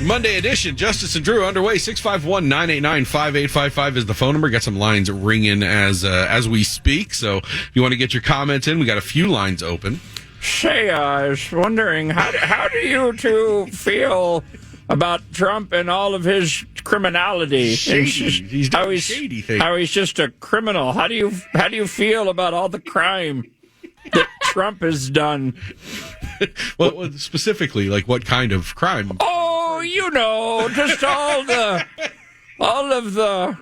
Monday edition, Justice and Drew underway. 651-989-5855 is the phone number. Got some lines ringing as we speak. So if you want to get your comments in, we got a few lines open. Say, I was wondering, how do you two feel about Trump and all of his criminality? He's doing shady things. How he's just a criminal. How do you feel about all the crime that Trump has done? Well, specifically, like what kind of crime? Oh, just all of the, the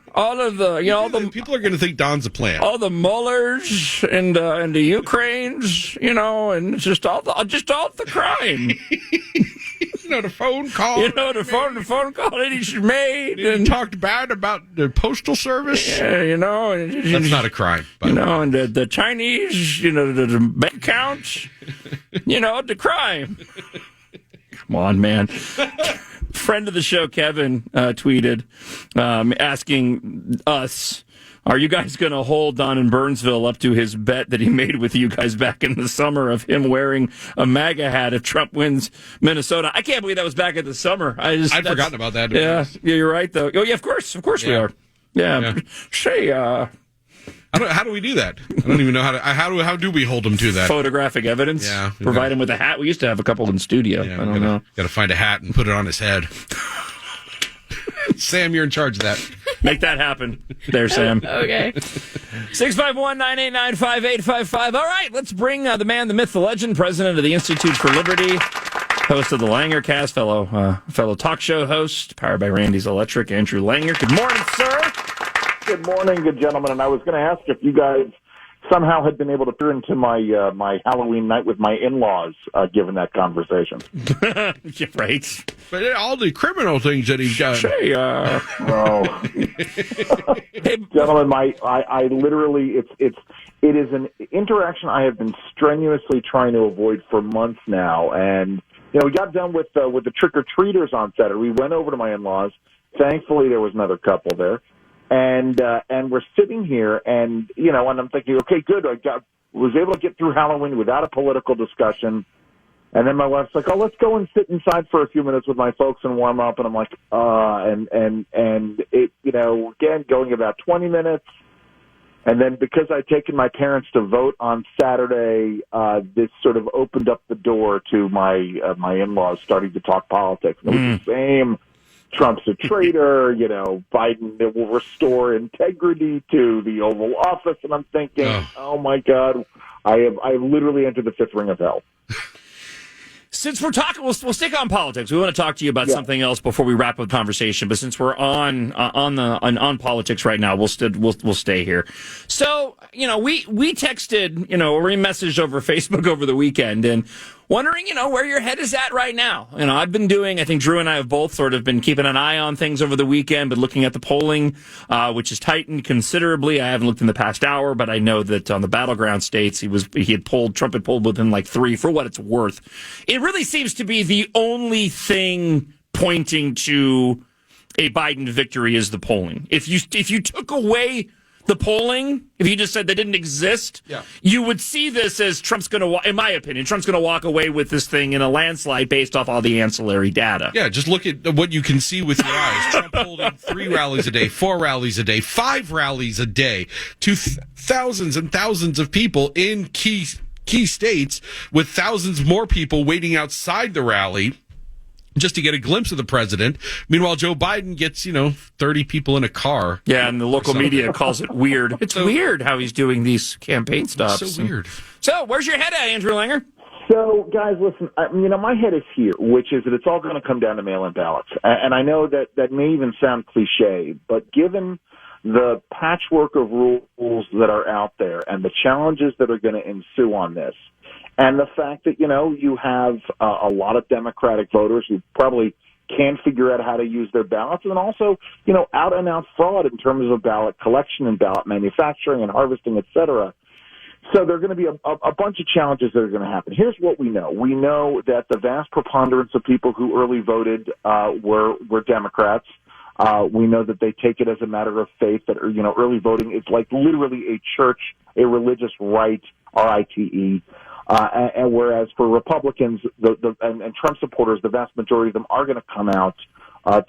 people are going to think Don's a plant. all the Muellers and the Ukraines, and just all the crime. The phone call. The phone call that he's made and talked bad about the postal service. Yeah, that's not a crime. And the Chinese, the bank accounts, the crime. Come on, man. Friend of the show, Kevin, tweeted asking us, are you guys going to hold Don in Burnsville up to his bet that he made with you guys back in the summer of him wearing a MAGA hat if Trump wins Minnesota? I can't believe that was back in the summer. I'd forgotten about that. Yeah, you're right, though. Oh, yeah, of course we are. Yeah. Say, how do we do that? I don't even know how do we hold him to that? Photographic evidence. Yeah. Provide him with a hat. We used to have a couple in studio. Yeah, I don't know. Got to find a hat and put it on his head. Sam, you're in charge of that. Make that happen. There, Sam. Okay. 651-989-5855. All right, let's bring the man, the myth, the legend, president of the Institute for Liberty, host of the Langer Cast, fellow talk show host, powered by Randy's Electric, Andrew Langer. Good morning, sir. Good morning, good gentlemen. And I was going to ask if you guys somehow had been able to peer into my my Halloween night with my in-laws, given that conversation. Yeah, right. But all the criminal things that he's done. Say, Hey, gentlemen, I literally, it is an interaction I have been strenuously trying to avoid for months now. And, we got done with the trick-or-treaters on Saturday. We went over to my in-laws. Thankfully, there was another couple there. And we're sitting here, and I'm thinking, okay, good. Was able to get through Halloween without a political discussion. And then my wife's like, oh, let's go and sit inside for a few minutes with my folks and warm up. And I'm like, and it, again, going about 20 minutes. And then because I'd taken my parents to vote on Saturday, this sort of opened up the door to my in-laws starting to talk politics. And it was the same. Trump's a traitor, Biden will restore integrity to the Oval Office. And I'm thinking, oh my God, I literally entered the fifth ring of hell. Since we're talking, we'll stick on politics. We want to talk to you about something else before we wrap up the conversation. But since we're on politics right now, we'll stay here. So we texted or we messaged over Facebook over the weekend and wondering where your head is at right now. I've been doing. I think Drew and I have both sort of been keeping an eye on things over the weekend, but looking at the polling, which has tightened considerably. I haven't looked in the past hour, but I know that on the battleground states, Trump had pulled within like 3 for what it's worth. It really seems to be the only thing pointing to a Biden victory is the polling. If you took away the polling, if you just said they didn't exist, you would see this as Trump's going to, in my opinion, Trump's going to walk away with this thing in a landslide based off all the ancillary data. Yeah, just look at what you can see with your eyes. Trump holding 3 rallies a day, 4 rallies a day, 5 rallies a day to thousands and thousands of people in key states, with thousands more people waiting outside the rally just to get a glimpse of the president. Meanwhile, Joe Biden gets, 30 people in a car. Yeah, and the local media calls it weird. It's weird how he's doing these campaign stops. So weird. So, where's your head at, Andrew Langer? So, guys, listen, my head is here, which is that it's all going to come down to mail-in ballots. And I know that may even sound cliche, but given the patchwork of rules that are out there and the challenges that are going to ensue on this, and the fact that, you have a lot of Democratic voters who probably can't figure out how to use their ballots, and also, out-and-out fraud in terms of ballot collection and ballot manufacturing and harvesting, et cetera. So there are going to be a bunch of challenges that are going to happen. Here's what we know. We know that the vast preponderance of people who early voted were Democrats. We know that they take it as a matter of faith that, early voting is like literally a religious rite, RITE. And whereas for Republicans and Trump supporters, the vast majority of them are going to come out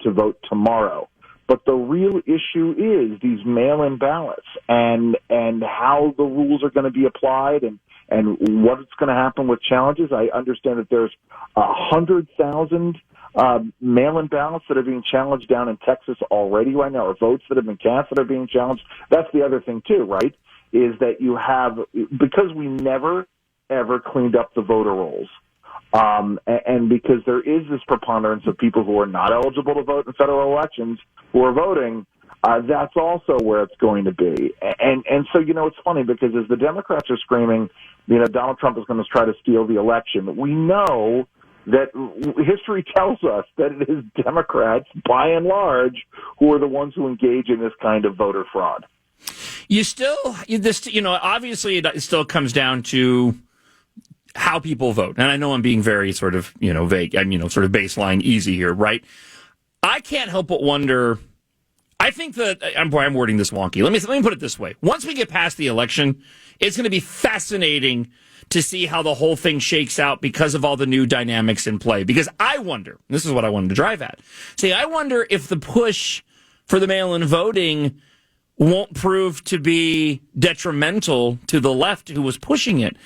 to vote tomorrow. But the real issue is these mail-in ballots and how the rules are going to be applied and what's going to happen with challenges. I understand that there's 100,000 mail-in ballots that are being challenged down in Texas already right now, or votes that have been cast that are being challenged. That's the other thing too, right? Is that you have, because we never ever cleaned up the voter rolls, and because there is this preponderance of people who are not eligible to vote in federal elections who are voting, that's also where it's going to be. And so, it's funny because as the Democrats are screaming, Donald Trump is going to try to steal the election, we know that history tells us that it is Democrats, by and large, who are the ones who engage in this kind of voter fraud. Obviously it still comes down to how people vote. And I know I'm being very sort of, vague. I'm, sort of baseline easy here, right? I can't help but wonder. I think that I'm wording this wonky. Let me put it this way. Once we get past the election, it's going to be fascinating to see how the whole thing shakes out because of all the new dynamics in play. Because I wonder, this is what I wanted to drive at. I wonder if the push for the mail-in voting won't prove to be detrimental to the left who was pushing it.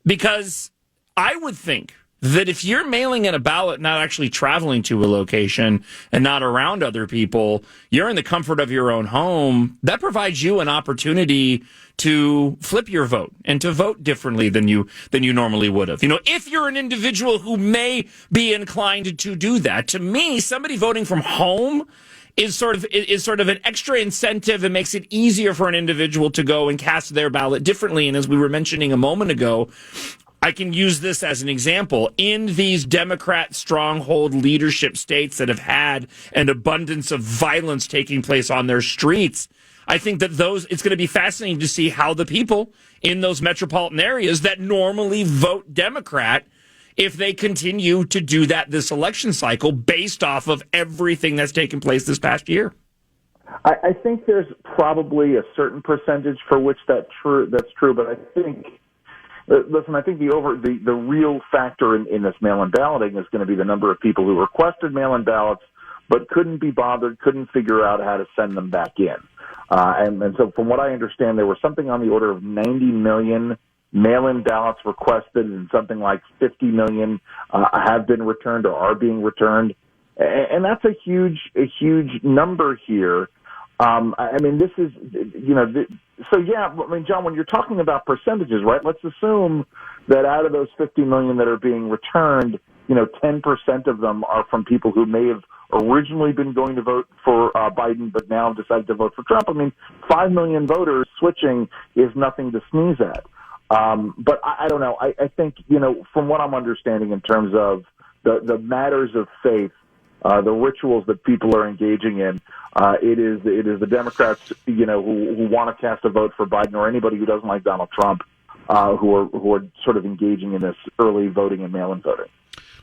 Because I would think that if you're mailing in a ballot, not actually traveling to a location and not around other people, you're in the comfort of your own home, that provides you an opportunity to flip your vote and to vote differently than you normally would have. If you're an individual who may be inclined to do that, to me, somebody voting from home is sort of an extra incentive and makes it easier for an individual to go and cast their ballot differently. And as we were mentioning a moment ago, I can use this as an example. In these Democrat stronghold leadership states that have had an abundance of violence taking place on their streets, I think that it's going to be fascinating to see how the people in those metropolitan areas that normally vote Democrat, if they continue to do that this election cycle based off of everything that's taken place this past year. I think there's probably a certain percentage for which that's true, but I think, listen, I think the real factor in this mail-in balloting is going to be the number of people who requested mail-in ballots but couldn't be bothered, couldn't figure out how to send them back in. And so from what I understand, there was something on the order of 90 million mail-in ballots requested, and something like 50 million have been returned or are being returned. And that's a huge number here. This is, John, when you're talking about percentages, right, let's assume that out of those 50 million that are being returned, 10% of them are from people who may have originally been going to vote for Biden, but now decided to vote for Trump. 5 million voters switching is nothing to sneeze at. But I don't know. I think, from what I'm understanding in terms of the matters of faith, the rituals that people are engaging in, it is the Democrats, who want to cast a vote for Biden, or anybody who doesn't like Donald Trump, who are sort of engaging in this early voting and mail-in voting.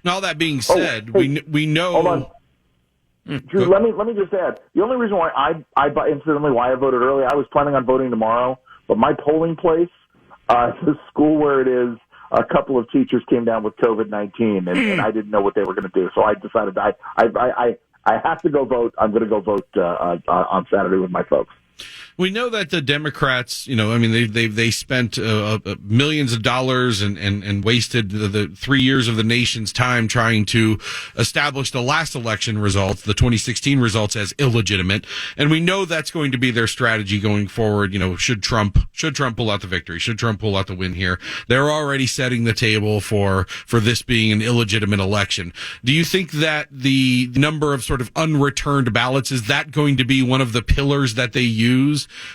Now, all that being said, we know. Hold on. Drew, let me just add. The only reason why incidentally why I voted early, I was planning on voting tomorrow, but my polling place, the school where it is, a couple of teachers came down with COVID-19, and I didn't know what they were going to do. So I decided I have to go vote. I'm going to go vote on Saturday with my folks. We know that the Democrats, they spent millions of dollars and wasted the 3 years of the nation's time trying to establish the last election results, the 2016 results, as illegitimate. And we know that's going to be their strategy going forward. Should Trump pull out the victory? Should Trump pull out the win here? They're already setting the table for this being an illegitimate election. Do you think that the number of sort of unreturned ballots, is that going to be one of the pillars that they use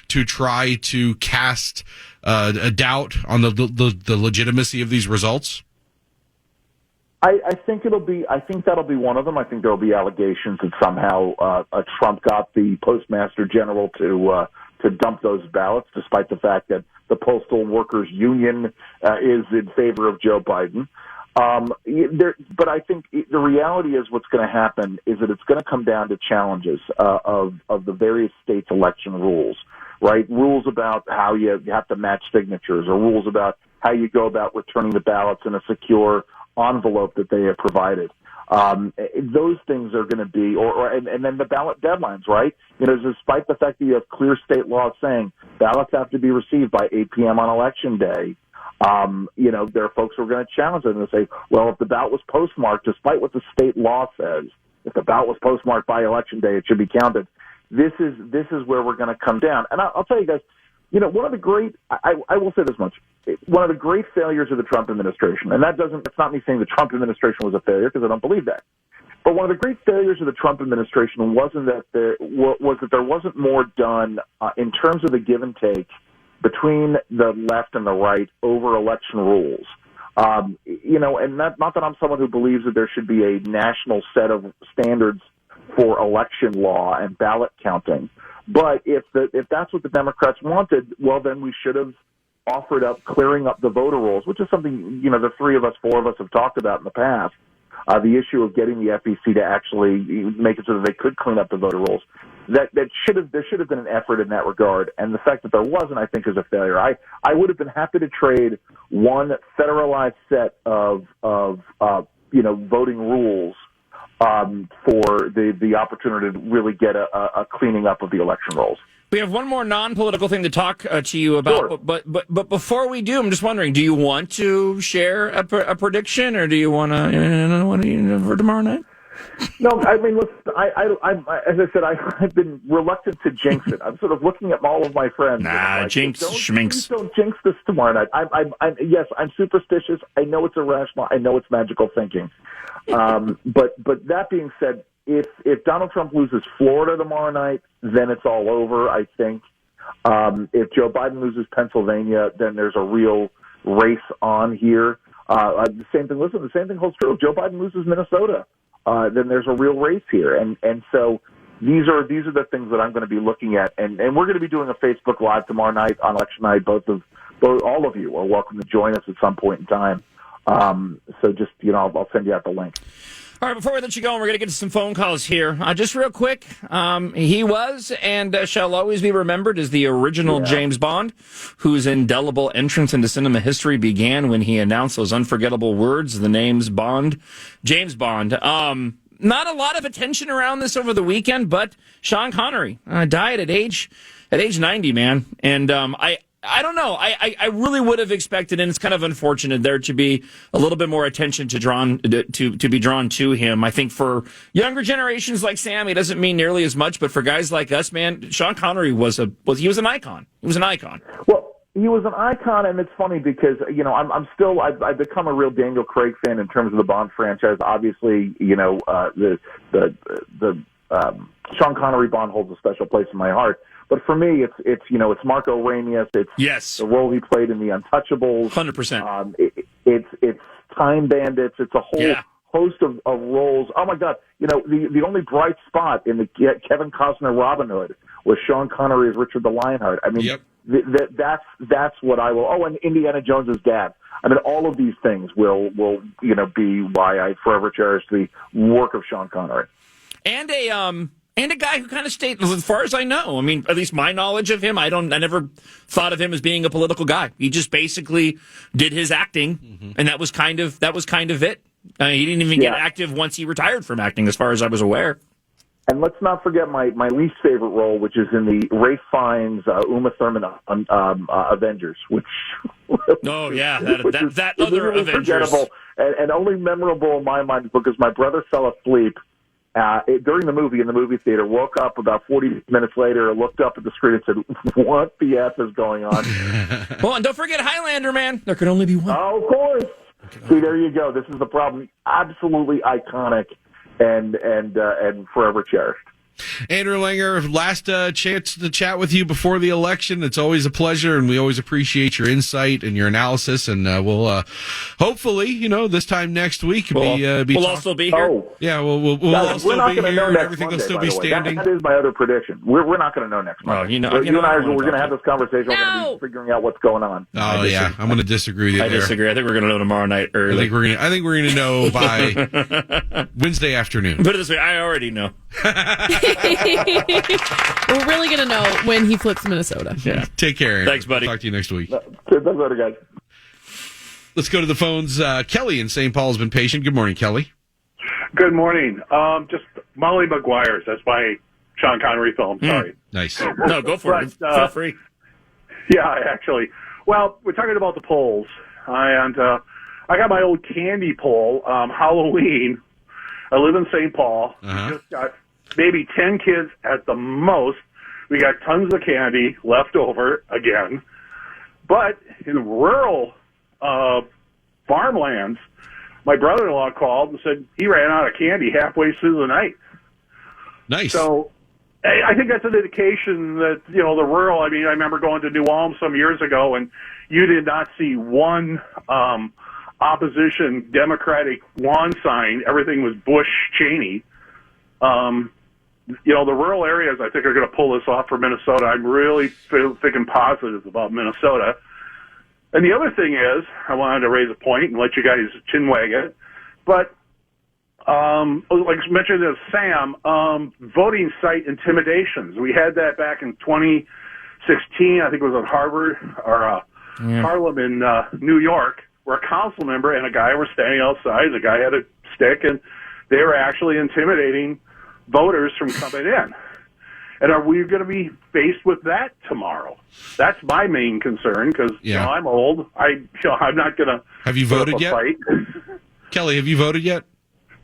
to try to cast a doubt on the legitimacy of these results? I think that'll be one of them. I think there'll be allegations that somehow Trump got the Postmaster General to dump those ballots, despite the fact that the Postal Workers Union is in favor of Joe Biden. But I think the reality is what's going to happen is that it's going to come down to challenges of the various states' election rules, right? Rules about how you have to match signatures, or rules about how you go about returning the ballots in a secure envelope that they have provided. Those things are going to be, and then the ballot deadlines, right? Despite the fact that you have clear state laws saying ballots have to be received by 8 p.m. on Election Day, there are folks who are going to challenge it and say, well, if the ballot was postmarked, despite what the state law says, if the ballot was postmarked by Election Day, it should be counted. This is where we're going to come down. And I'll tell you guys, one of the great, I will say this much, one of the great failures of the Trump administration, and it's not me saying the Trump administration was a failure, because I don't believe that. But one of the great failures of the Trump administration was that there wasn't more done in terms of the give and take between the left and the right over election rules. And not that I'm someone who believes that there should be a national set of standards for election law and ballot counting. But if that's what the Democrats wanted, well, then we should have offered up clearing up the voter rolls, which is something, the four of us have talked about in the past. The issue of getting the FEC to actually make it so that they could clean up the voter rolls. There should have been an effort in that regard, and the fact that there wasn't, I think, is a failure. I would have been happy to trade one federalized set of voting rules for the opportunity to really get a cleaning up of the election rolls. We have one more non-political thing to talk to you about, sure. But before we do, I'm just wondering: do you want to share a prediction, or do you want to for tomorrow night? No, I mean, listen, as I said, I've been reluctant to jinx it. I'm sort of looking at all of my friends. Jinx, schminks. Don't jinx this tomorrow night. Yes, I'm superstitious. I know it's irrational. I know it's magical thinking. But that being said, if Donald Trump loses Florida tomorrow night, then it's all over, I think. If Joe Biden loses Pennsylvania, then there's a real race on here. The same thing holds true. If Joe Biden loses Minnesota, then there's a real race here. And so these are the things that I'm going to be looking at. And we're going to be doing a Facebook Live tomorrow night on election night. All of you are welcome to join us at some point in time. So just, I'll send you out the link. All right, before we let you go, we're going to get to some phone calls here. Just real quick, he was and shall always be remembered as the original James Bond, whose indelible entrance into cinema history began when he announced those unforgettable words, the names Bond, James Bond. Not a lot of attention around this over the weekend, but Sean Connery died at age 90, man. And I don't know. I really would have expected, and it's kind of unfortunate, there to be a little bit more attention to be drawn to him. I think for younger generations like Sam, he doesn't mean nearly as much, but for guys like us, man, Sean Connery was an icon. He was an icon. Well, he was an icon, and it's funny because I've become a real Daniel Craig fan in terms of the Bond franchise. Obviously, the Sean Connery Bond holds a special place in my heart. But for me, it's Marco Ramius. It's the role he played in The Untouchables. 100%. It's Time Bandits. It's a whole host of roles. Oh my God! The only bright spot in the Kevin Costner Robin Hood was Sean Connery as Richard the Lionheart. I mean, that's what I will. Oh, and Indiana Jones's dad. I mean, all of these things will be why I forever cherish the work of Sean Connery. And a guy who kind of stayed, as far as I know, I mean, at least my knowledge of him, I never thought of him as being a political guy. He just basically did his acting, and that was kind of it. He didn't even get active once he retired from acting, as far as I was aware. And let's not forget my least favorite role, which is in the Ralph Fiennes, Uma Thurman Avengers, which that other really Avengers, and only memorable in my mind because my brother fell asleep during the movie in the movie theater, woke up about 40 minutes later, looked up at the screen and said, what the F is going on? Well, and don't forget Highlander, man. There can only be one. Oh, of course. See, there you go. This is the problem. Absolutely iconic and forever cherished. Andrew Langer, last chance to chat with you before the election. It's always a pleasure, and we always appreciate your insight and your analysis. And we'll hopefully, this time next week, we'll also be here. Oh. Yeah, we'll all still be here, and everything will still be standing. That is my other prediction. We're not going to know next month. You and I we're going to have this conversation. We're going to be figuring out what's going on. Oh yeah, I'm going to disagree with you. I disagree. I think we're going to know tomorrow night early. I think we're going to know by Wednesday afternoon. Put it this way, I already know. We're really going to know when he flips Minnesota. Yeah. Take care. Thanks, buddy. Talk to you next week. That's better, guys. Let's go to the phones. Kelly in St. Paul has been patient. Good morning, Kelly. Good morning. Just Molly Maguire's. That's my Sean Connery film. Sorry. Nice. No, go for it. Feel free. Yeah, actually. Well, we're talking about the polls. And I got my old candy poll. Halloween. I live in St. Paul. Uh-huh. We just got maybe 10 kids at the most. We got tons of candy left over again. But in rural farmlands, my brother-in-law called and said he ran out of candy halfway through the night. Nice. So I think that's an indication that, the rural, I remember going to New Ulm some years ago, and you did not see one opposition Democratic lawn sign. Everything was Bush Cheney. The rural areas, I think, are going to pull this off for Minnesota. I'm really thinking positive about Minnesota. And the other thing is, I wanted to raise a point and let you guys chinwag it, but like I mentioned as Sam, voting site intimidations. We had that back in 2016. I think it was at Harvard or Harlem in New York, where a council member and a guy were standing outside. The guy had a stick, and they were actually intimidating voters from coming in. And are we going to be faced with that tomorrow? That's my main concern because I'm old. I'm not going to. Have you voted yet? Fight. Kelly, have you voted yet?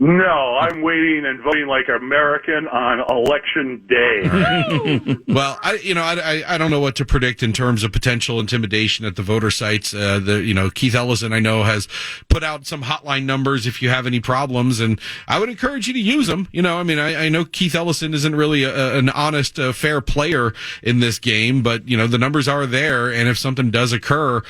No, I'm waiting and voting like an American on election day. Well, I don't know what to predict in terms of potential intimidation at the voter sites. Keith Ellison, I know, has put out some hotline numbers if you have any problems, and I would encourage you to use them. I know Keith Ellison isn't really an honest, fair player in this game, but the numbers are there, and if something does occur,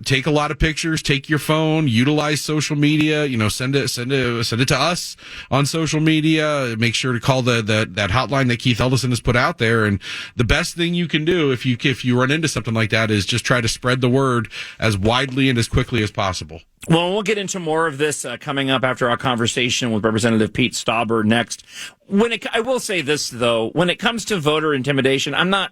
take a lot of pictures, take your phone, utilize social media, send it to us on social media. Make sure to call that hotline that Keith Ellison has put out there. And the best thing you can do if you run into something like that is just try to spread the word as widely and as quickly as possible. Well, we'll get into more of this coming up after our conversation with Representative Pete Stauber next. I will say this though, when it comes to voter intimidation, I'm not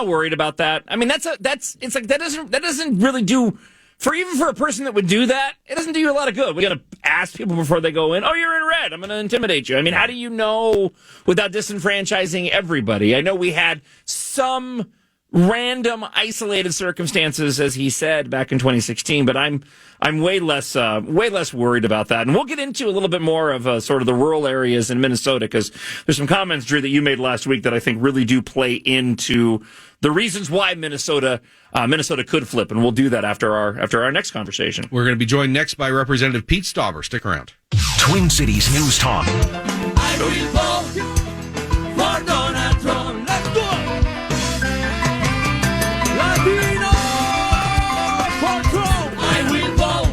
worried about that. That doesn't really do. Even for a person that would do that, it doesn't do you a lot of good. We got to ask people before they go in, oh, you're in red, I'm going to intimidate you. How do you know without disenfranchising everybody? I know we had some random isolated circumstances, as he said, back in 2016, but I'm way less worried about that. And we'll get into a little bit more of sort of the rural areas in Minnesota, because there's some comments, Drew, that you made last week that I think really do play into the reasons why Minnesota could flip, and we'll do that after our next conversation. We're going to be joined next by Representative Pete Stauber. Stick around. Twin Cities News Talk. I will vote for Donald Trump. Let's go! Latino for Trump. I will vote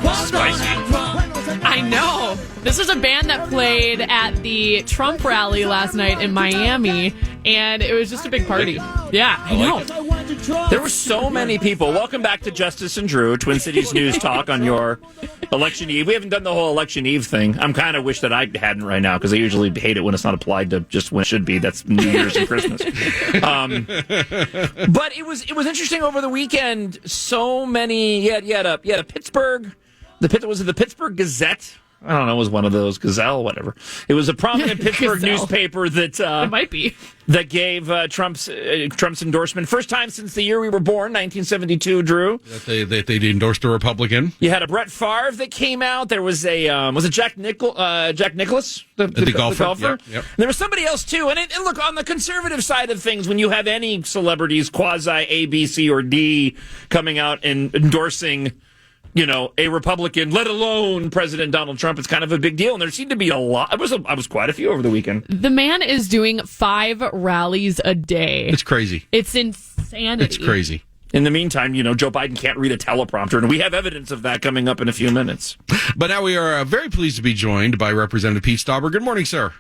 for Donald Trump. I know. This was a band that played at the Trump rally last night in Miami, and it was just a big party. Yeah, I know. There were so many people. Welcome back to Justice and Drew, Twin Cities News Talk on your election eve. We haven't done the whole election eve thing. I'm kind of wish that I hadn't right now, because I usually hate it when it's not applied to just when it should be. That's New Year's and Christmas. But it was interesting over the weekend. So many. You had a Pittsburgh. Was it the Pittsburgh Gazette? I don't know. It was one of those, Gazelle, whatever. It was a prominent Pittsburgh newspaper that it might be that gave Trump's endorsement. First time since the year we were born, 1972. Drew, that they endorsed a Republican. You had a Brett Favre that came out. There was was it Jack Nicklaus, the golfer? Yep. There was somebody else too. And look, on the conservative side of things, when you have any celebrities, quasi A, B, C, or D, coming out and endorsing, a Republican, let alone President Donald Trump, it's kind of a big deal. And there seemed to be a lot. I was quite a few over the weekend. The man is doing 5 rallies a day. It's crazy. It's insanity. It's crazy. In the meantime, Joe Biden can't read a teleprompter, and we have evidence of that coming up in a few minutes. But now we are very pleased to be joined by Representative Pete Stauber. Good morning, sir.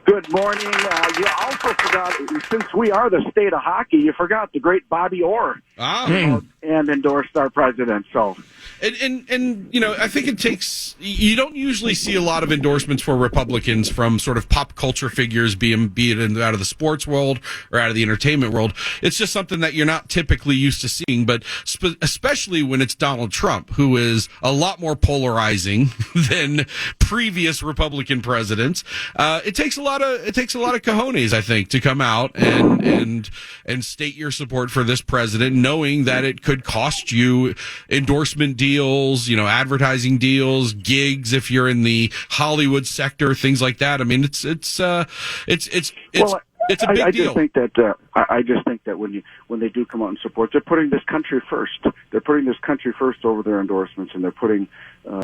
Good morning. You also forgot, since we are the state of hockey, you forgot the great Bobby Orr and endorsed our president. So And you know, I think you don't usually see a lot of endorsements for Republicans from sort of pop culture figures, be it out of the sports world or out of the entertainment world. It's just something that you're not typically used to seeing, but especially when it's Donald Trump, who is a lot more polarizing than previous Republican presidents. It takes a lot of cojones, I think, to come out and state your support for this president, knowing that it could cost you endorsement deals, you know, advertising deals, gigs if you're in the Hollywood sector, things like that. I mean, it's a big deal. I just think that when they do come out and support, they're putting this country first. They're putting this country first over their endorsements, and they're putting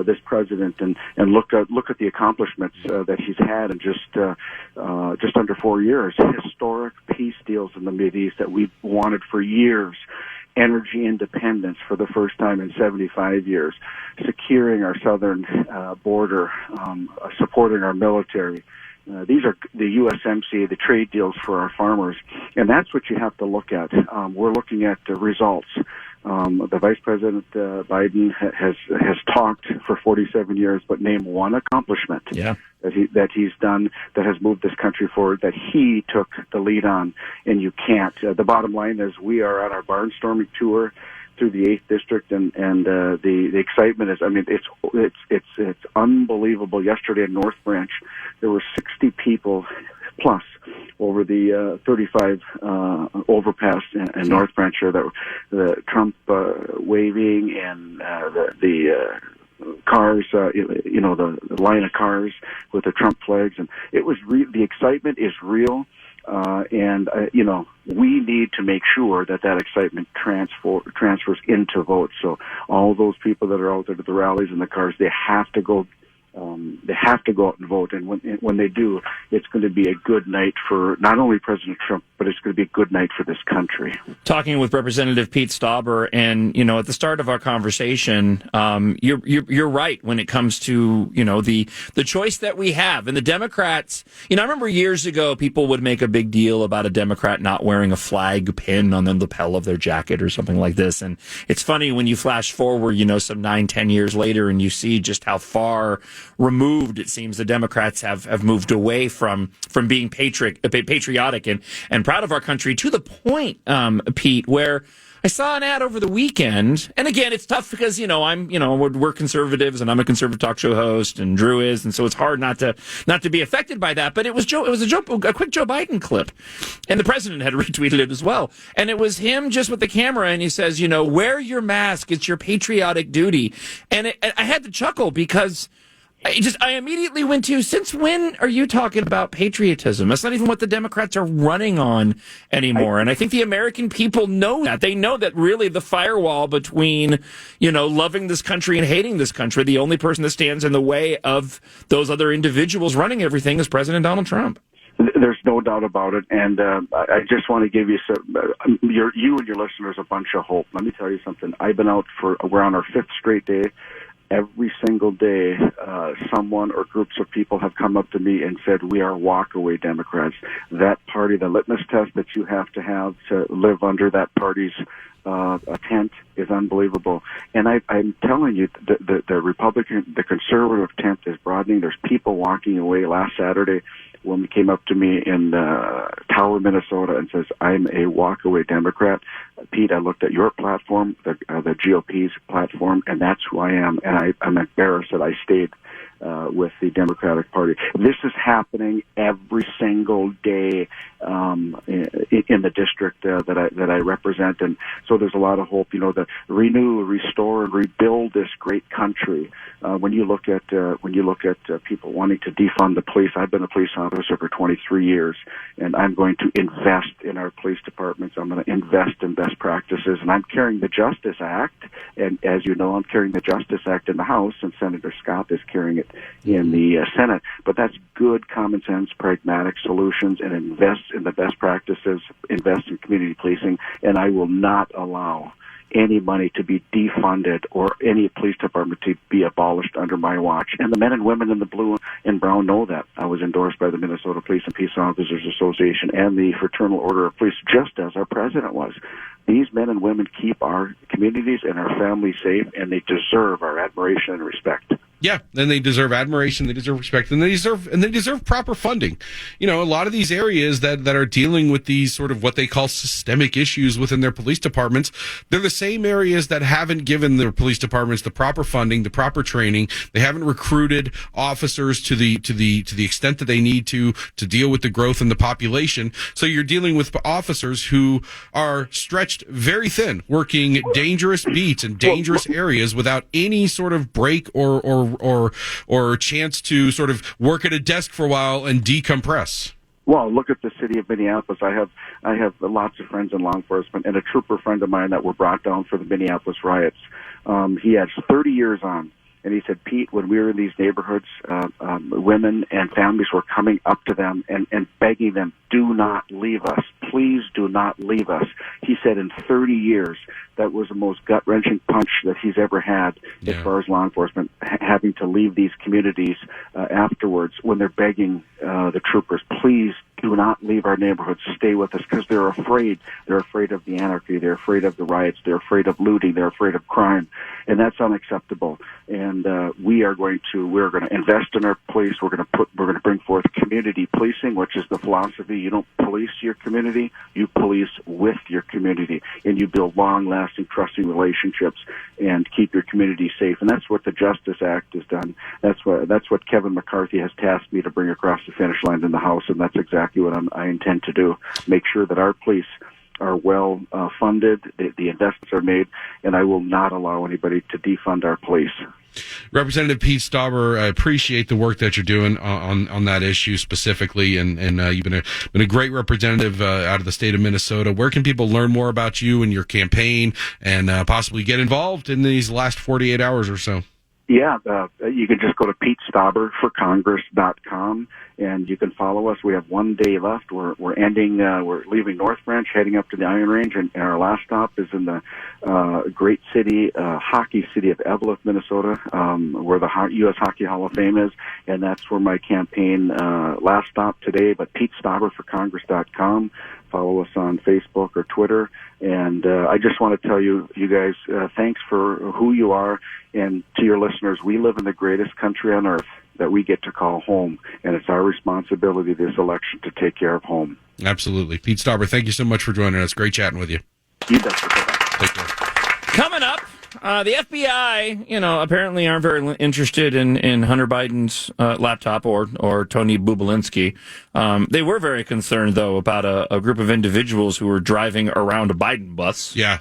this president and look at the accomplishments that he's had in just under 4 years. Historic peace deals in the Mideast that we've wanted for years. Energy independence for the first time in 75 years, securing our southern border, supporting our military. These are the USMCA, the trade deals for our farmers, and that's what you have to look at. We're looking at the results. The Vice President Biden has talked for 47 years, but name one accomplishment that he's done that has moved this country forward that he took the lead on, and you can't. The bottom line is we are on our barnstorming tour through the 8th District, and the excitement is, I mean, it's unbelievable. Yesterday in North Branch, there were 60 people plus over the 35 overpass in North Branch here that were the Trump waving and the cars, the line of cars with the Trump flags, and it was the excitement is real. We need to make sure that excitement transfers into votes. So all those people that are out there at the rallies and the cars, they have to go. They have to go out and vote, and when they do, it's going to be a good night for not only President Trump, but it's going to be a good night for this country. Talking with Representative Pete Stauber, and at the start of our conversation, you're right when it comes to the choice that we have, and the Democrats. I remember years ago people would make a big deal about a Democrat not wearing a flag pin on the lapel of their jacket or something like this, and it's funny when you flash forward, some 9-10 years later, and you see just how far removed it seems the Democrats have moved away from being patriotic and proud of our country, to the point, Pete, where I saw an ad over the weekend, and again, it's tough because we're conservatives, and I'm a conservative talk show host, and Drew is, and so it's hard not to be affected by that. But it was a quick Joe Biden clip, and the president had retweeted it as well, and it was him just with the camera, and he says, wear your mask, it's your patriotic duty, and I had to chuckle because I immediately went to, since when are you talking about patriotism? That's not even what the Democrats are running on anymore. And I think the American people know that. They know that really the firewall between, loving this country and hating this country, the only person that stands in the way of those other individuals running everything is President Donald Trump. There's no doubt about it, and I just want to give you you and your listeners a bunch of hope. Let me tell you something. I've been out we're on our 5th straight day. Every single day, someone or groups of people have come up to me and said, we are walkaway Democrats. That party, the litmus test that you have to live under that party's tent is unbelievable. And I'm telling you, the Republican, the conservative tent is broadening. There's people walking away. Last Saturday, a woman came up to me in Tower, Minnesota, and says, I'm a walkaway Democrat. Pete, I looked at your platform, the GOP's platform, and that's who I am. And I'm embarrassed that I stayed with the Democratic Party. This is happening every single day in the district that I represent, and so there's a lot of hope. To renew, restore, and rebuild this great country. When you look at people wanting to defund the police, I've been a police officer for 23 years, and I'm going to invest in our police departments. I'm going to invest in best practices, and I'm carrying the Justice Act. And as you know, I'm carrying the Justice Act in the House, and Senator Scott is carrying it in the Senate. But that's good, common sense, pragmatic solutions, and invest in the best practices, invest in community policing, and I will not allow any money to be defunded or any police department to be abolished under my watch. And the men and women in the blue and brown know that. I was endorsed by the Minnesota Police and Peace Officers Association and the Fraternal Order of Police, just as our president was. These men and women keep our communities and our families safe, and they deserve our admiration and respect. Yeah, and they deserve admiration, they deserve respect, and they deserve proper funding. You know, a lot of these areas that are dealing with these sort of what they call systemic issues within their police departments, they're the same areas that haven't given their police departments the proper funding, the proper training. They haven't recruited officers to the extent that they need to deal with the growth in the population. So you're dealing with officers who are stretched very thin, working dangerous beats and dangerous areas without any sort of break or chance to sort of work at a desk for a while and decompress. Well, look at the city of Minneapolis. I have lots of friends in law enforcement, and a trooper friend of mine that were brought down for the Minneapolis riots. He had 30 years on. And he said, Pete, when we were in these neighborhoods, women and families were coming up to them and begging them, do not leave us. Please do not leave us. He said in 30 years, that was the most gut-wrenching punch that he's ever had as far as law enforcement, having to leave these communities afterwards when they're begging the troopers, please do not leave our neighborhoods, stay with us, because they're afraid. They're afraid of the anarchy. They're afraid of the riots. They're afraid of looting. They're afraid of crime. And that's unacceptable. And we're going to invest in our police. We're going to bring forth community policing, which is the philosophy. You don't police your community, you police with your community, and you build long-lasting, trusting relationships and keep your community safe. And that's what the Justice Act has done. That's what Kevin McCarthy has tasked me to bring across the finish line in the House, and that's exactly what I intend to do. Make sure that our police are well funded, the investments are made, and I will not allow anybody to defund our police. Representative Pete Stauber, I appreciate the work that you're doing on that issue specifically, and you've been a great representative out of the state of Minnesota. Where can people learn more about you and your campaign, and possibly get involved in these last 48 hours or so? Yeah, you can just go to PeteStauberForCongress.com, and you can follow us. We have 1 day left. We're leaving North Branch, heading up to the Iron Range, and our last stop is in the great city, hockey city of Eveleth, Minnesota, where the U.S. Hockey Hall of Fame is, and that's where my campaign last stop today. But PeteStauberForCongress.com. Follow us on Facebook or Twitter. And I just want to tell you guys, thanks for who you are. And to your listeners, we live in the greatest country on earth that we get to call home. And it's our responsibility this election to take care of home. Absolutely. Pete Stauber, thank you so much for joining us. Great chatting with you. You betcha. Take care. Coming up, the FBI, apparently aren't very interested in Hunter Biden's laptop or Tony Bubalinsky. They were very concerned, though, about a group of individuals who were driving around a Biden bus. Yeah,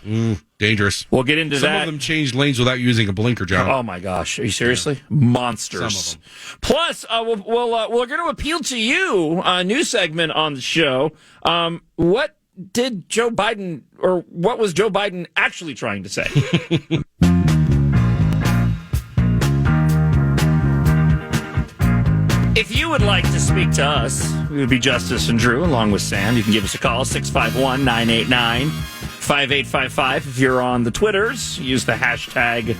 dangerous. We'll get into that. Some of them changed lanes without using a blinker, John. Oh, my gosh. Are you seriously? Yeah. Monsters. Some of them. Plus, we're going to appeal to you, a new segment on the show. What was Joe Biden actually trying to say? If you would like to speak to us, we would be Justice and Drew, along with Sam. You can give us a call, 651-989-5855. If you're on the Twitters, use the hashtag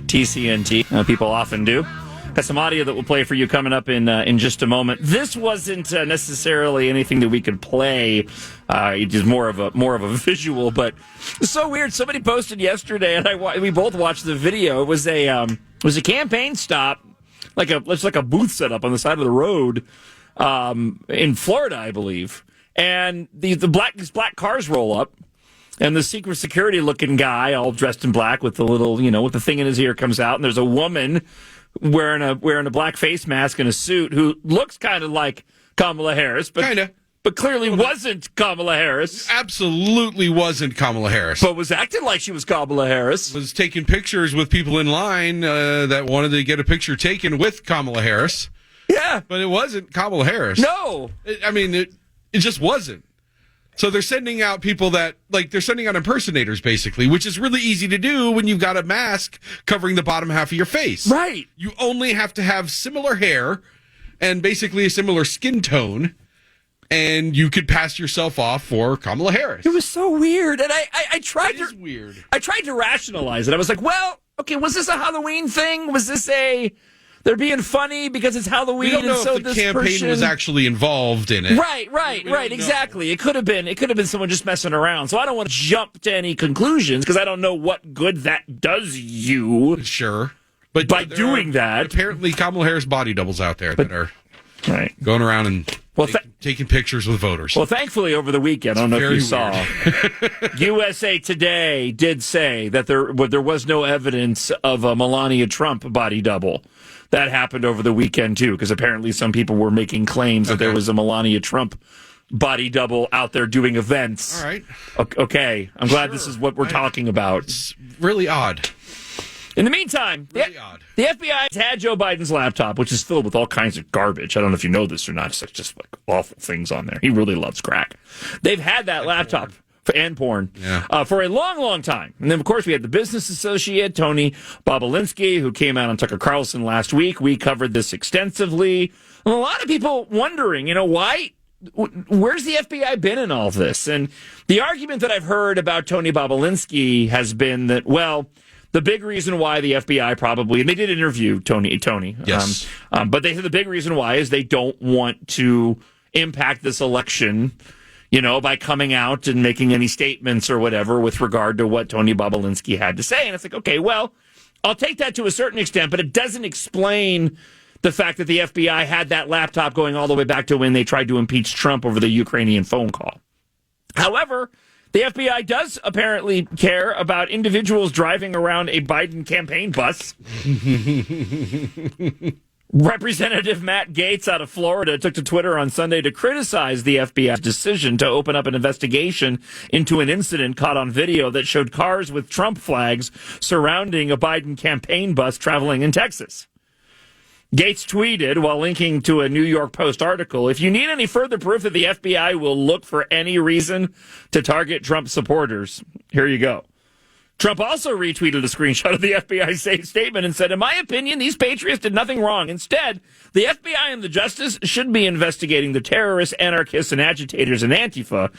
TCNT. People often do. Got some audio that we'll play for you coming up in just a moment. This wasn't necessarily anything that we could play. It is more of a visual, but it's so weird. Somebody posted yesterday, and we both watched the video. It was a campaign stop, like a booth set up on the side of the road in Florida, I believe. And these black cars roll up, and the secret security looking guy, all dressed in black with the little, with the thing in his ear, comes out, and there's a woman wearing a black face mask and a suit who looks kind of like Kamala Harris, but clearly wasn't Kamala Harris. Absolutely wasn't Kamala Harris. But was acting like she was Kamala Harris. Was taking pictures with people in line that wanted to get a picture taken with Kamala Harris. Yeah. But it wasn't Kamala Harris. No. It just wasn't. So they're sending out people they're sending out impersonators, basically, which is really easy to do when you've got a mask covering the bottom half of your face. Right. You only have to have similar hair and basically a similar skin tone. and you could pass yourself off for Kamala Harris. It was so weird, and I tried It is weird. I tried to rationalize it. I was like, well, okay, was this a Halloween thing? Was this they're being funny because it's Halloween? We don't know and so if the this campaign person was actually involved in it. Right, exactly. It could have been someone just messing around. So I don't want to jump to any conclusions because I don't know what good that does you. Sure. But by doing that, apparently Kamala Harris body doubles out there that are going around and taking pictures with voters. Well, thankfully, over the weekend, I don't know if you saw, USA Today did say that there was no evidence of a Melania Trump body double. That happened over the weekend, too, because apparently some people were making claims that there was a Melania Trump body double out there doing events. All right. Okay. I'm glad this is what we're talking about. It's really odd. In the meantime, the FBI has had Joe Biden's laptop, which is filled with all kinds of garbage. I don't know if you know this or not. It's just like awful things on there. He really loves crack. They've had that laptop porn for a long, long time. And then, of course, we had the business associate, Tony Bobolinsky, who came out on Tucker Carlson last week. We covered this extensively. And a lot of people wondering, why... Where's the FBI been in all of this? And the argument that I've heard about Tony Bobolinsky has been that, well... The big reason why the FBI probably, and they did interview Tony, yes. But they said the big reason why is they don't want to impact this election, by coming out and making any statements or whatever with regard to what Tony Bobolinsky had to say. And it's like, okay, well, I'll take that to a certain extent, but it doesn't explain the fact that the FBI had that laptop going all the way back to when they tried to impeach Trump over the Ukrainian phone call. However, the FBI does apparently care about individuals driving around a Biden campaign bus. Representative Matt Gaetz out of Florida took to Twitter on Sunday to criticize the FBI's decision to open up an investigation into an incident caught on video that showed cars with Trump flags surrounding a Biden campaign bus traveling in Texas. Gaetz tweeted while linking to a New York Post article, if you need any further proof that the FBI will look for any reason to target Trump supporters, here you go. Trump also retweeted a screenshot of the FBI statement and said, in my opinion, these patriots did nothing wrong. Instead, the FBI and the justice should be investigating the terrorists, anarchists, and agitators in Antifa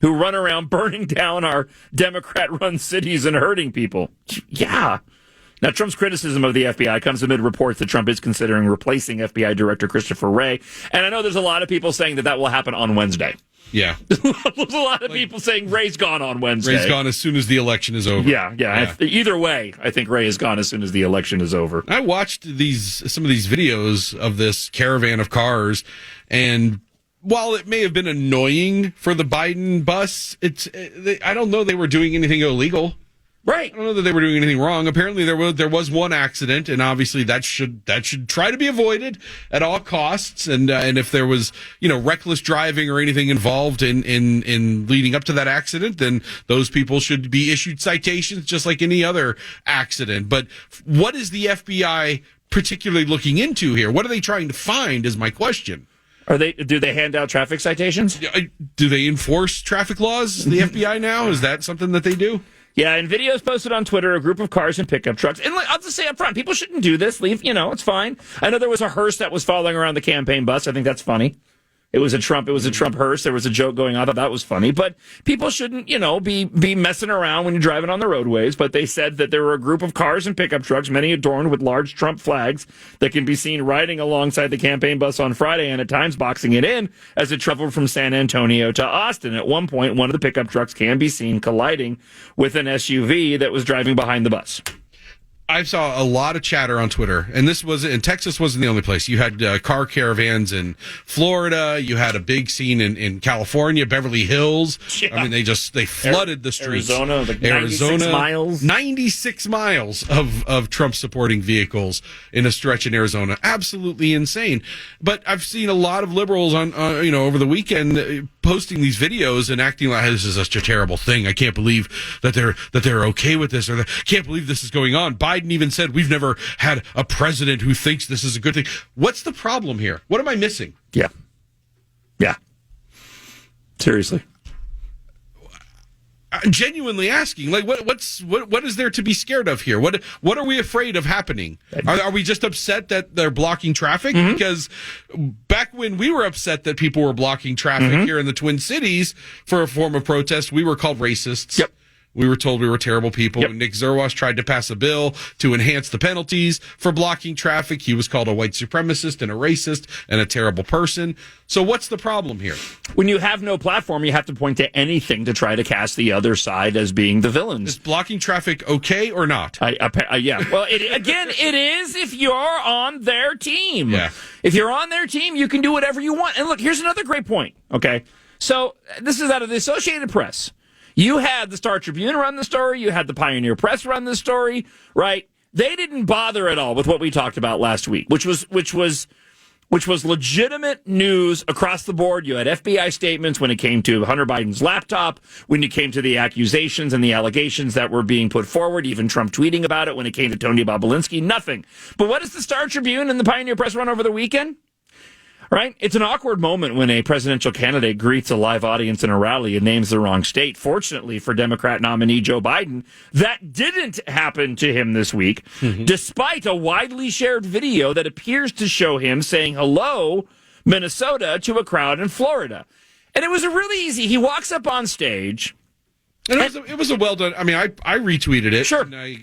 who run around burning down our Democrat-run cities and hurting people. Yeah. Now, Trump's criticism of the FBI comes amid reports that Trump is considering replacing FBI Director Christopher Wray. And I know there's a lot of people saying that will happen on Wednesday. Yeah. There's a lot of people saying Wray's gone on Wednesday. Ray's gone as soon as the election is over. Yeah. Either way, I think Wray is gone as soon as the election is over. I watched some of these videos of this caravan of cars, and while it may have been annoying for the Biden bus, I don't know they were doing anything illegal. Right. I don't know that they were doing anything wrong. Apparently, there was one accident, and obviously that should try to be avoided at all costs. And if there was reckless driving or anything involved in leading up to that accident, then those people should be issued citations just like any other accident. But what is the FBI particularly looking into here? What are they trying to find? Is my question. Do they hand out traffic citations? Do they enforce traffic laws? The FBI now, is that something that they do? Yeah, in videos posted on Twitter, a group of cars and pickup trucks. And I'll just say up front, people shouldn't do this. Leave, it's fine. I know there was a hearse that was following around the campaign bus. I think that's funny. It was a Trump hearse. There was a joke going on. I thought that was funny. But people shouldn't, be messing around when you're driving on the roadways. But they said that there were a group of cars and pickup trucks, many adorned with large Trump flags, that can be seen riding alongside the campaign bus on Friday and at times boxing it in as it traveled from San Antonio to Austin. At one point, one of the pickup trucks can be seen colliding with an SUV that was driving behind the bus. I saw a lot of chatter on Twitter, and Texas wasn't the only place. You had car caravans in Florida. You had a big scene in California, Beverly Hills. Yeah. I mean, they flooded the streets. Arizona, 96 miles of Trump supporting vehicles in a stretch in Arizona. Absolutely insane. But I've seen a lot of liberals on over the weekend posting these videos and acting like this is such a terrible thing. I can't believe that they're okay with this, or can't believe this is going on. Biden even said we've never had a president who thinks this is a good thing. What's the problem here? What am I missing? Yeah. Seriously. I'm genuinely asking, like, what is there to be scared of here? What are we afraid of happening? Are we just upset that they're blocking traffic? Mm-hmm. Because back when we were upset that people were blocking traffic Mm-hmm. here in the Twin Cities for a form of protest, we were called racists. Yep. We were told we were terrible people. Yep. When Nick Zerwas tried to pass a bill to enhance the penalties for blocking traffic, he was called a white supremacist and a racist and a terrible person. So what's the problem here? When you have no platform, you have to point to anything to try to cast the other side as being the villains. Is blocking traffic okay or not? Yeah. Well, it is if you're on their team. Yeah. If you're on their team, you can do whatever you want. And look, here's another great point. Okay. So this is out of the Associated Press. You had the Star Tribune run the story. You had the Pioneer Press run the story, right? They didn't bother at all with what we talked about last week, which was legitimate news across the board. You had FBI statements when it came to Hunter Biden's laptop, when it came to the accusations and the allegations that were being put forward, even Trump tweeting about it when it came to Tony Bobolinsky, nothing. But what does the Star Tribune and the Pioneer Press run over the weekend? Right? It's an awkward moment when a presidential candidate greets a live audience in a rally and names the wrong state. Fortunately for Democrat nominee Joe Biden, that didn't happen to him this week, despite a widely shared video that appears to show him saying hello, Minnesota, to a crowd in Florida. And it was really easy. He walks up on stage. And it was a well done. I mean, I retweeted it. Sure. And I,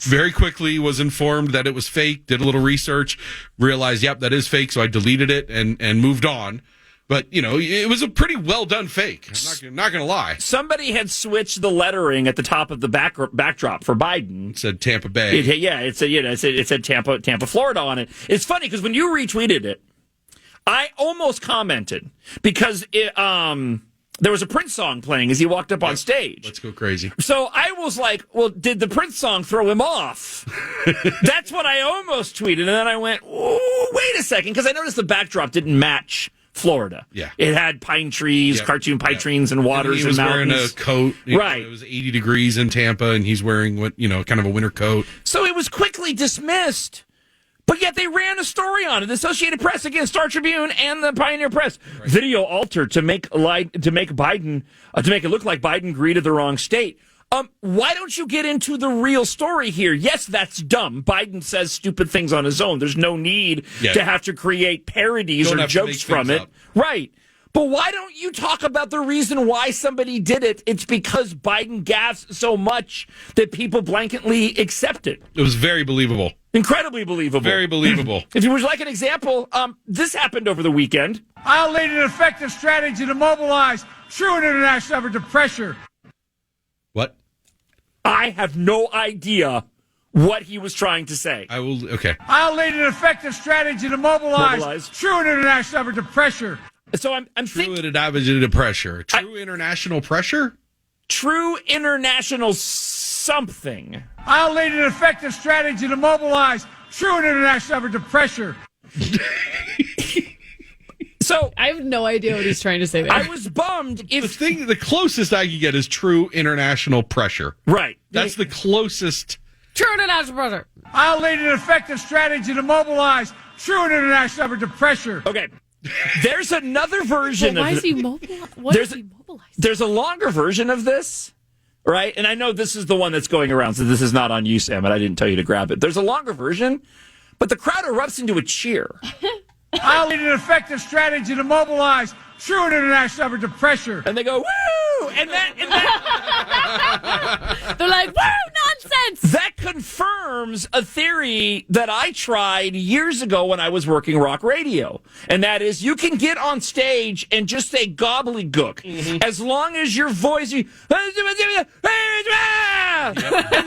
very quickly was informed that it was fake. Did a little research, realized, yep, that is fake. So I deleted it and moved on. But it was a pretty well done fake. I'm not going to lie. Somebody had switched the lettering at the top of the backdrop for Biden. It said Tampa Bay. It said Tampa, Florida on it. It's funny because when you retweeted it, I almost commented because there was a Prince song playing as he walked up on stage. Let's go crazy. So I was like, well, did the Prince song throw him off? That's what I almost tweeted. And then I went, oh, wait a second, because I noticed the backdrop didn't match Florida. Yeah. It had pine trees, cartoon pine trees and waters and mountains. He was wearing a coat. Right. It was 80 degrees in Tampa, and he's wearing kind of a winter coat. So it was quickly dismissed. But yet they ran a story on it. The Associated Press against Star Tribune and the Pioneer Press. Right. Video altered to make it look like Biden greeted the wrong state. Why don't you get into the real story here? Yes, that's dumb. Biden says stupid things on his own. There's no need to have to create parodies or jokes from it. Right. But why don't you talk about the reason why somebody did it? It's because Biden gaffes so much that people blanketly accept it. It was very believable. Incredibly believable. Very believable. If you would like an example, this happened over the weekend. I'll lead an effective strategy to mobilize true and international effort to pressure. What? I have no idea what he was trying to say. Okay. I'll lead an effective strategy to mobilize true and international effort to pressure. So I'm thinking... True pressure. True international pressure? True international something. I'll lead an effective strategy to mobilize true and international effort to pressure. So I have no idea what he's trying to say there. I was bummed if... The closest I could get is true international pressure. Right. That's the closest... True international pressure. I'll lead an effective strategy to mobilize true and international effort to pressure. Okay. There's another version why of is he mobilized? What is he mobilized? There's a longer version of this, right? And I know this is the one that's going around, so this is not on you, Sam, and I didn't tell you to grab it. There's a longer version, but the crowd erupts into a cheer. I'll lead an effective strategy to mobilize true and international effort to pressure. And they go, woo! And that they're like, woo, nonsense! That confirms a theory that I tried years ago when I was working rock radio. And that is, you can get on stage and just say gobbledygook. As long as your voice... and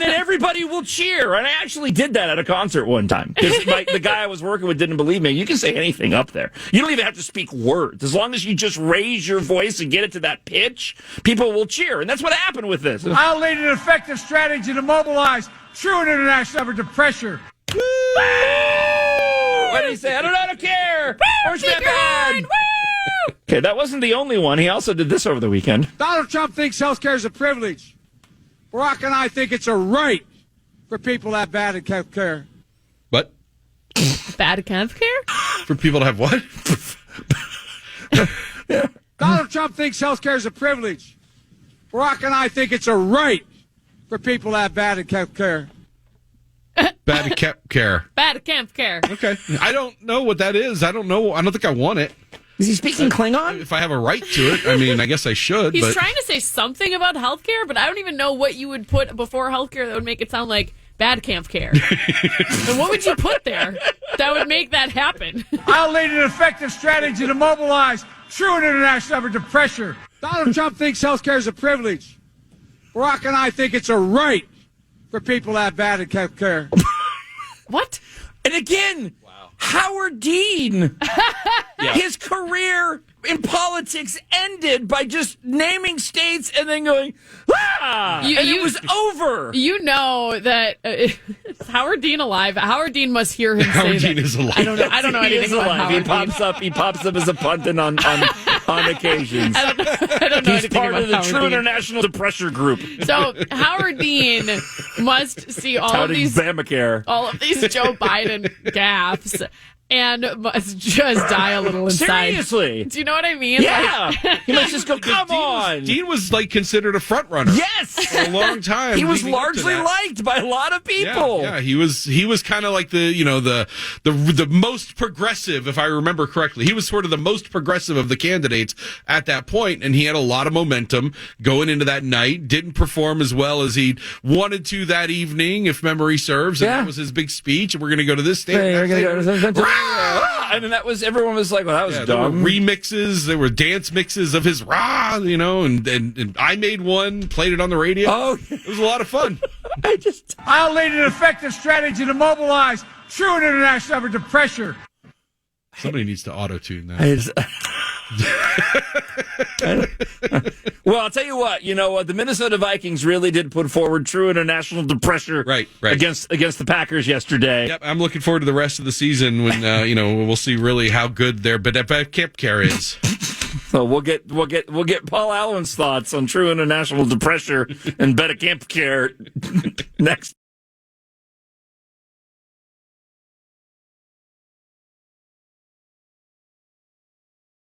then everybody will cheer. And I actually did that at a concert one time. Because the guy I was working with didn't believe me. You can say anything up there. You don't even have to speak words. As long as you just raise your voice and get it to that pitch, people will cheer. And that's what happened with this. I'll lead an effective strategy to mobilize true and international effort to pressure. Woo! What did he say? I don't care. Where's my bad? Okay, that wasn't the only one. He also did this over the weekend. Donald Trump thinks health care is a privilege. Barack and I think it's a right for people to have bad health care. What? Bad health care? For people to have what? Donald Trump thinks health care is a privilege. Barack and I think it's a right for people to have bad health care. Bad care. Bad camp care. Okay. I don't know what that is. I don't know. I don't think I want it. Is he speaking Klingon? If I have a right to it, I mean, I guess I should. He's but trying to say something about healthcare, but I don't even know what you would put before healthcare that would make it sound like bad camp care. And what would you put there that would make that happen? I'll lead an effective strategy to mobilize true and international effort to pressure. Donald Trump thinks health care is a privilege. Barack and I think it's a right for people to have bad health care. What? And again, Howard Dean, his career in politics ended by just naming states and then going, it was over. You know that is Howard Dean alive? Howard Dean must hear him Howard say Dean is alive. I don't know He anything is about alive. Howard He pops up as a pundit on occasions. I don't know He's anything part about of the Howard True Dean. International Depressure Group. So Howard Dean must see all of these Joe Biden gaffes and must just die a little inside. Seriously. Do you know what I mean? Yeah. He must just go, come on. Dean was like considered a front runner. Yes. For a long time. He was leading up to largely that. liked by a lot of people. Yeah, he was kind of like the most progressive, if I remember correctly. He was sort of the most progressive of the candidates at that point, and he had a lot of momentum going into that night. Didn't perform as well as he wanted to that evening, if memory serves. And that was his big speech. And we're going to go to this state. And then everyone was like, well, that was dumb. There were remixes, there were dance mixes of his and I made one, played it on the radio. Oh, it was a lot of fun. I'll lead an effective strategy to mobilize true and international effort to pressure. Somebody needs to auto-tune that. Well, I'll tell you what. You know what? The Minnesota Vikings really did put forward true international pressure against the Packers yesterday. Yep, I'm looking forward to the rest of the season when we'll see really how good their camp care is. So we'll get Paul Allen's thoughts on true international pressure and better camp care next.